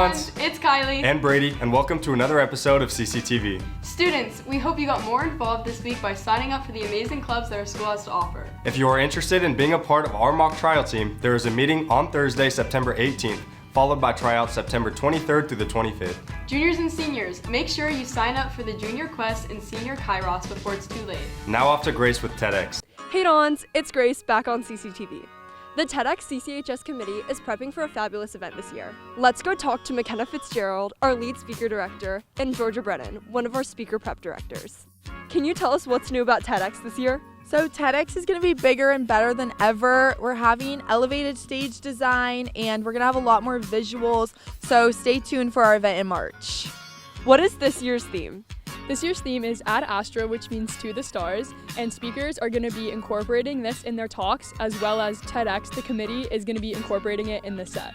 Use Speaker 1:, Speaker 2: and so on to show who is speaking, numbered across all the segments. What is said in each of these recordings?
Speaker 1: Dons!
Speaker 2: It's Kylie.
Speaker 1: And Brady, and welcome to another episode of CCTV.
Speaker 2: Students, we hope you got more involved this week by signing up for the amazing clubs that our school has to offer.
Speaker 1: If you are interested in being a part of our mock trial team, there is a meeting on Thursday, September 18th, followed by tryouts September 23rd through the 25th.
Speaker 2: Juniors and seniors, make sure you sign up for the Junior Quest and Senior Kairos before it's too late.
Speaker 1: Now off to Grace with TEDx.
Speaker 3: Hey Dons, it's Grace back on CCTV. The TEDx CCHS committee is prepping for a fabulous event this year. Let's go talk to McKenna Fitzgerald, our lead speaker director, and Georgia Brennan, one of our speaker prep directors. Can you tell us what's new about TEDx this year?
Speaker 4: So TEDx is going to be bigger and better than ever. We're having elevated stage design and we're going to have a lot more visuals. So stay tuned for our event in March.
Speaker 3: What is this year's theme?
Speaker 5: This year's theme is Ad Astra, which means to the stars, and speakers are going to be incorporating this in their talks, as well as TEDx, the committee, is going to be incorporating it in the set.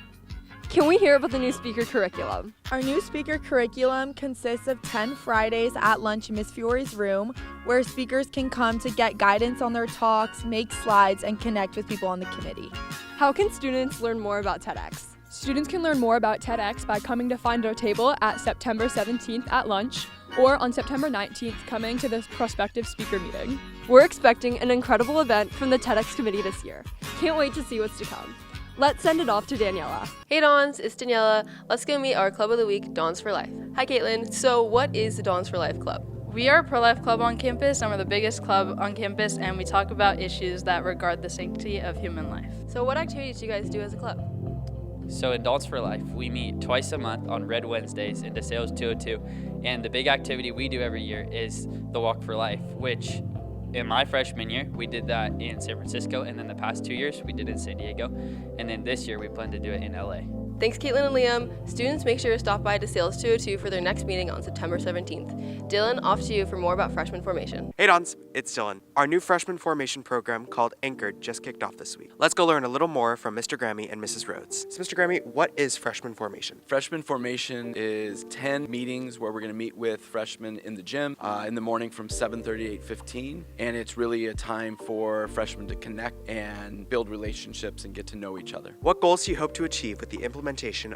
Speaker 3: Can we hear about the new speaker curriculum?
Speaker 4: Our new speaker curriculum consists of 10 Fridays at lunch in Miss Fiore's room, where speakers can come to get guidance on their talks, make slides, and connect with people on the committee.
Speaker 3: How can students learn more about TEDx?
Speaker 5: Students can learn more about TEDx by coming to find our table at September 17th at lunch, or on September 19th coming to this prospective speaker meeting.
Speaker 3: We're expecting an incredible event from the TEDx committee this year. Can't wait to see what's to come. Let's send it off to Daniela.
Speaker 6: Hey Dons, it's Daniela. Let's go meet our Club of the Week, Dons for Life. Hi Caitlin. So what is the Dons for Life Club?
Speaker 7: We are a pro-life club on campus, and we're the biggest club on campus, and we talk about issues that regard the sanctity of human life.
Speaker 6: So what activities do you guys do as a club?
Speaker 8: So in Dons for Life, we meet twice a month on Red Wednesdays in DeSales 202, and the big activity we do every year is the Walk for Life, which in my freshman year, we did that in San Francisco, and then the past 2 years, we did it in San Diego, and then this year, we plan to do it in LA.
Speaker 6: Thanks Caitlin and Liam. Students, make sure to stop by DeSales 202 for their next meeting on September 17th. Dylan, off to you for more about freshman formation.
Speaker 9: Hey Dons, it's Dylan. Our new freshman formation program called Anchored just kicked off this week. Let's go learn a little more from Mr. Grammy and Mrs. Rhodes. So Mr. Grammy, what is freshman formation?
Speaker 10: Freshman formation is 10 meetings where we're going to meet with freshmen in the gym in the morning from 7:30 to 8:15, and it's really a time for freshmen to connect and build relationships and get to know each other.
Speaker 9: What goals do you hope to achieve with the implementation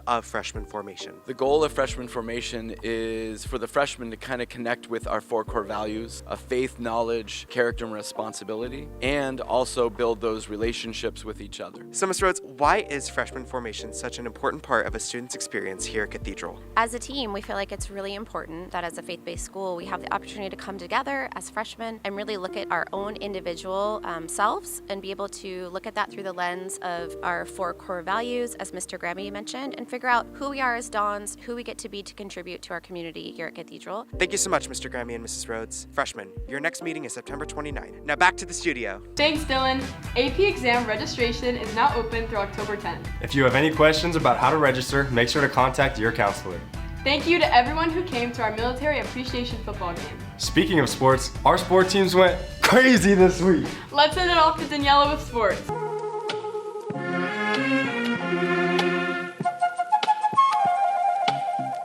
Speaker 9: of freshman formation?
Speaker 10: The goal of freshman formation is for the freshmen to kind of connect with our 4 core values of faith, knowledge, character, and responsibility, and also build those relationships with each other.
Speaker 9: So Ms. Rhodes, why is freshman formation such an important part of a student's experience here at Cathedral?
Speaker 11: As a team, we feel like it's really important that as a faith-based school, we have the opportunity to come together as freshmen and really look at our own individual selves and be able to look at that through the lens of our 4 core values, as Mr. Grammy mentioned, and figure out who we are as Dons, who we get to be to contribute to our community here at Cathedral.
Speaker 9: Thank you so much, Mr. Grammy and Mrs. Rhodes. Freshmen, your next meeting is September 29th. Now back to the studio.
Speaker 2: Thanks, Dylan. AP exam registration is now open through October 10th.
Speaker 1: If you have any questions about how to register, make sure to contact your counselor.
Speaker 2: Thank you to everyone who came to our military appreciation football game.
Speaker 1: Speaking of sports, our sport teams went crazy this week.
Speaker 2: Let's send it off to Daniela with sports.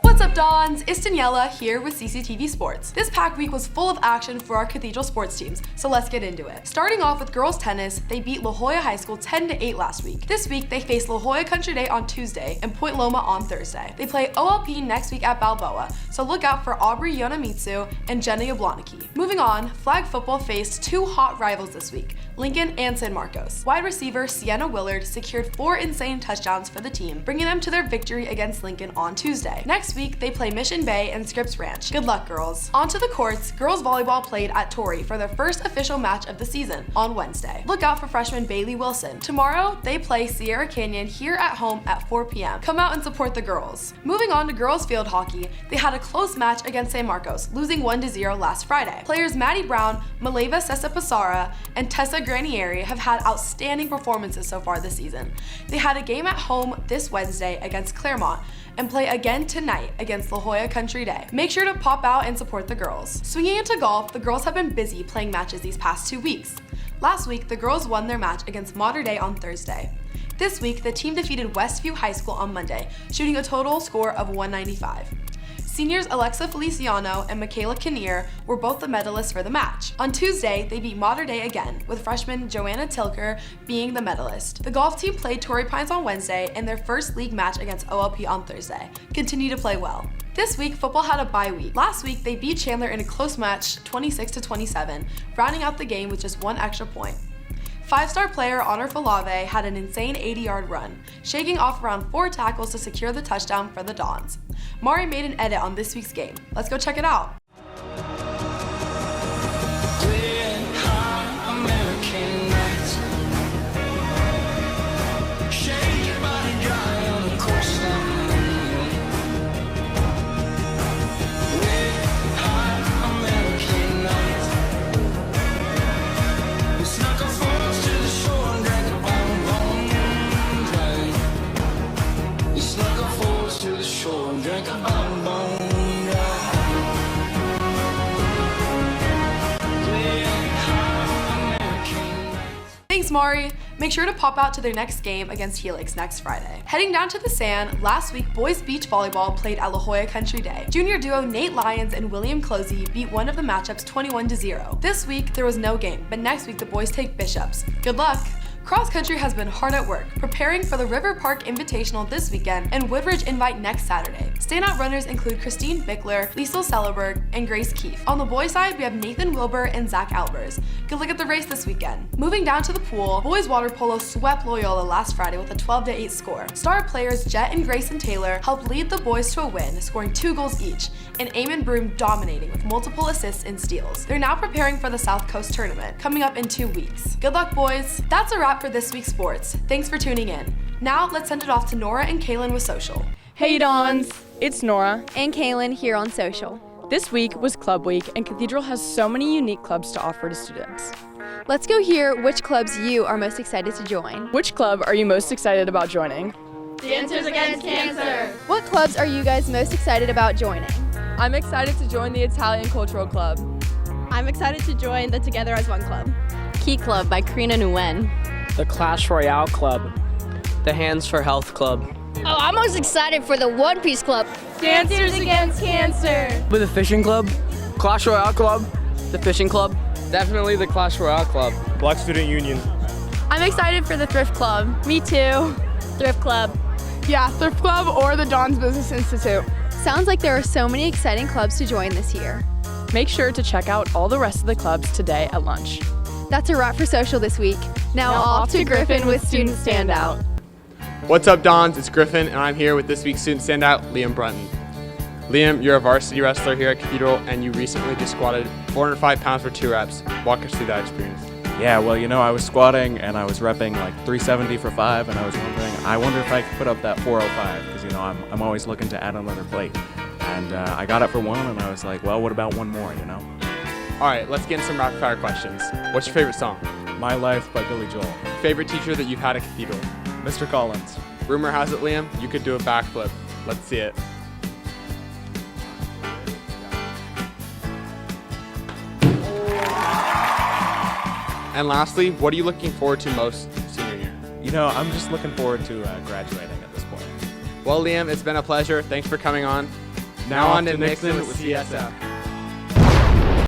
Speaker 12: What's up, Dons? It's Daniela here with CCTV Sports. This packed week was full of action for our Cathedral sports teams, so let's get into it. Starting off with girls tennis, they beat La Jolla High School 10-8 last week. This week, they face La Jolla Country Day on Tuesday and Point Loma on Thursday. They play OLP next week at Balboa, so look out for Aubrey Yonamitsu and Jenna Yabloniki. Moving on, flag football faced 2 hot rivals this week, Lincoln and San Marcos. Wide receiver Sienna Willard secured 4 insane touchdowns for the team, bringing them to their victory against Lincoln on Tuesday. Next week, they play Mission Bay and Scripps Ranch. Good luck, girls. On to the courts, girls volleyball played at Torrey for their first official match of the season on Wednesday. Look out for freshman Bailey Wilson. Tomorrow, they play Sierra Canyon here at home at 4 p.m. Come out and support the girls. Moving on to girls field hockey, they had a close match against San Marcos, losing 1-0 last Friday. Players Maddie Brown, Maleva Sesapasara, and Tessa Granieri have had outstanding performances so far this season. They had a game at home this Wednesday against Claremont, and play again tonight against La Jolla Country Day. Make sure to pop out and support the girls. Swinging into golf, the girls have been busy playing matches these past 2 weeks. Last week, the girls won their match against Mater Dei on Thursday. This week, the team defeated Westview High School on Monday, shooting a total score of 195. Seniors Alexa Feliciano and Michaela Kinnear were both the medalists for the match. On Tuesday, they beat Mater Dei again, with freshman Joanna Tilker being the medalist. The golf team played Torrey Pines on Wednesday and their first league match against OLP on Thursday. Continue to play well. This week, football had a bye week. Last week, they beat Chandler in a close match, 26-27, rounding out the game with just one extra point. Five-star player Honor Falave had an insane 80-yard run, shaking off around 4 tackles to secure the touchdown for the Dons. Mari made an edit on this week's game. Let's go check it out. Thanks, Mari. Make sure to pop out to their next game against Helix next Friday. Heading down to the sand, last week boys beach volleyball played at La Jolla Country Day. Junior duo Nate Lyons and William Closey beat one of the matchups 21-0. This week there was no game, but next week the boys take Bishops. Good luck! Cross country has been hard at work, preparing for the River Park Invitational this weekend and Woodridge Invite next Saturday. Standout runners include Christine Bickler, Liesl Sellerberg, and Grace Keefe. On the boys' side, we have Nathan Wilbur and Zach Albers. Good luck at the race this weekend. Moving down to the pool, boys water polo swept Loyola last Friday with a 12-8 score. Star players Jet and Grayson Taylor helped lead the boys to a win, scoring 2 goals each, and Eamon Broom dominating with multiple assists and steals. They're now preparing for the South Coast Tournament, coming up in 2 weeks. Good luck, boys. That's a wrap for this week's sports. Thanks for tuning in. Now, let's send it off to Nora and Kaylin with social.
Speaker 5: Hey Dons! It's Nora.
Speaker 3: And Kaylin here on social.
Speaker 5: This week was Club Week, and Cathedral has so many unique clubs to offer to students.
Speaker 3: Let's go hear which clubs you are most excited to join.
Speaker 5: Which club are you most excited about joining?
Speaker 2: Dancers Against Cancer!
Speaker 3: What clubs are you guys most excited about joining?
Speaker 4: I'm excited to join the Italian Cultural Club.
Speaker 3: I'm excited to join the Together as One Club. Key Club by Karina Nguyen.
Speaker 13: The Clash Royale Club. The Hands for Health Club.
Speaker 14: Oh, I'm most excited for the One Piece Club.
Speaker 2: Dancers Against Cancer!
Speaker 13: With the Fishing Club. Clash Royale Club. The Fishing Club. Definitely the Clash Royale Club.
Speaker 1: Black Student Union.
Speaker 3: I'm excited for the Thrift Club. Me too. Thrift Club.
Speaker 4: Yeah, Thrift Club or the Don's Business Institute.
Speaker 3: Sounds like there are so many exciting clubs to join this year.
Speaker 5: Make sure to check out all the rest of the clubs today at lunch.
Speaker 3: That's a wrap for social this week. Now off to Griffin with Student Standout.
Speaker 15: What's up, Dons? It's Griffin, and I'm here with this week's student standout, Liam Brunton. Liam, you're a varsity wrestler here at Cathedral, and you recently just squatted 405 pounds for 2 reps. Walk us through that experience.
Speaker 16: Yeah, well, I was squatting, and I was repping like 370 for 5, and I wonder if I could put up that 405, because, I'm always looking to add another plate. And I got it for 1, and I was like, well, what about 1 more,
Speaker 15: All right, let's get into some rapid fire questions. What's your favorite song?
Speaker 16: My Life by Billy Joel.
Speaker 15: Favorite teacher that you've had at Cathedral?
Speaker 16: Mr. Collins.
Speaker 15: Rumor has it, Liam, you could do a backflip. Let's see it. And lastly, what are you looking forward to most senior year?
Speaker 16: I'm just looking forward to graduating at this point.
Speaker 15: Well, Liam, it's been a pleasure. Thanks for coming on. Now on to Nixon with CSF.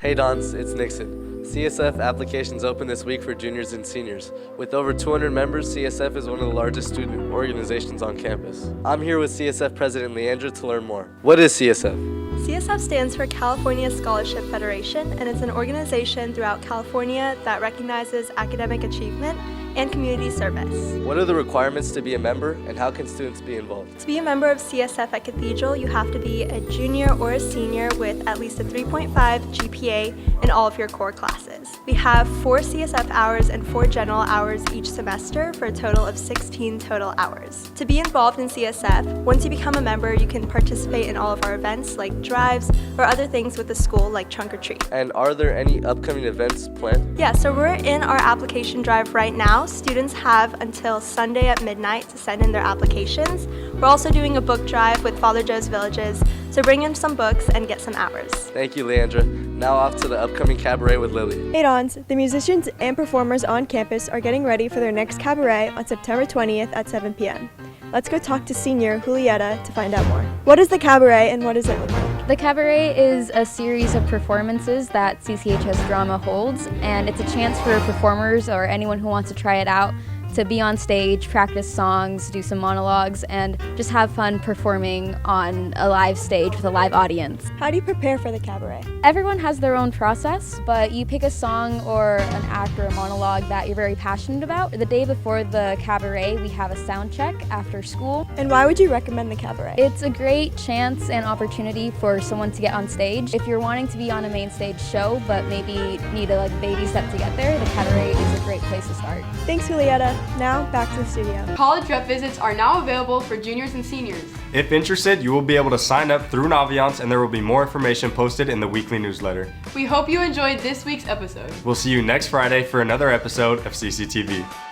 Speaker 17: Hey Dons, it's Nixon. CSF applications open this week for juniors and seniors. With over 200 members, CSF is one of the largest student organizations on campus. I'm here with CSF President Leandra to learn more. What is CSF?
Speaker 18: CSF stands for California Scholarship Federation, and it's an organization throughout California that recognizes academic achievement and community service.
Speaker 17: What are the requirements to be a member, and how can students be involved?
Speaker 18: To be a member of CSF at Cathedral, you have to be a junior or a senior with at least a 3.5 GPA in all of your core classes. We have 4 CSF hours and 4 general hours each semester for a total of 16 total hours. To be involved in CSF, once you become a member, you can participate in all of our events like drives or other things with the school like Trunk or Treat.
Speaker 17: And are there any upcoming events planned?
Speaker 18: Yeah, so we're in our application drive right now. Students have until Sunday at midnight to send in their applications. We're also doing a book drive with Father Joe's Villages, so bring in some books and get some hours.
Speaker 17: Thank you, Leandra. Now off to the upcoming cabaret with Lily.
Speaker 19: Hey Dons, the musicians and performers on campus are getting ready for their next cabaret on September 20th at 7 p.m. Let's go talk to senior Julieta to find out more. What is the cabaret and what does it look like?
Speaker 20: The Cabaret is a series of performances that CCHS Drama holds, and it's a chance for performers or anyone who wants to try it out to be on stage, practice songs, do some monologues, and just have fun performing on a live stage with a live audience.
Speaker 19: How do you prepare for the cabaret?
Speaker 20: Everyone has their own process, but you pick a song or an act or a monologue that you're very passionate about. The day before the cabaret, we have a sound check after school.
Speaker 19: And why would you recommend the cabaret?
Speaker 20: It's a great chance and opportunity for someone to get on stage. If you're wanting to be on a main stage show, but maybe need a baby step to get there, the cabaret is a great place to start.
Speaker 19: Thanks, Julieta. Now, back to the studio.
Speaker 2: College rep visits are now available for juniors and seniors.
Speaker 1: If interested, you will be able to sign up through Naviance, and there will be more information posted in the weekly newsletter.
Speaker 2: We hope you enjoyed this week's episode.
Speaker 1: We'll see you next Friday for another episode of CCTV.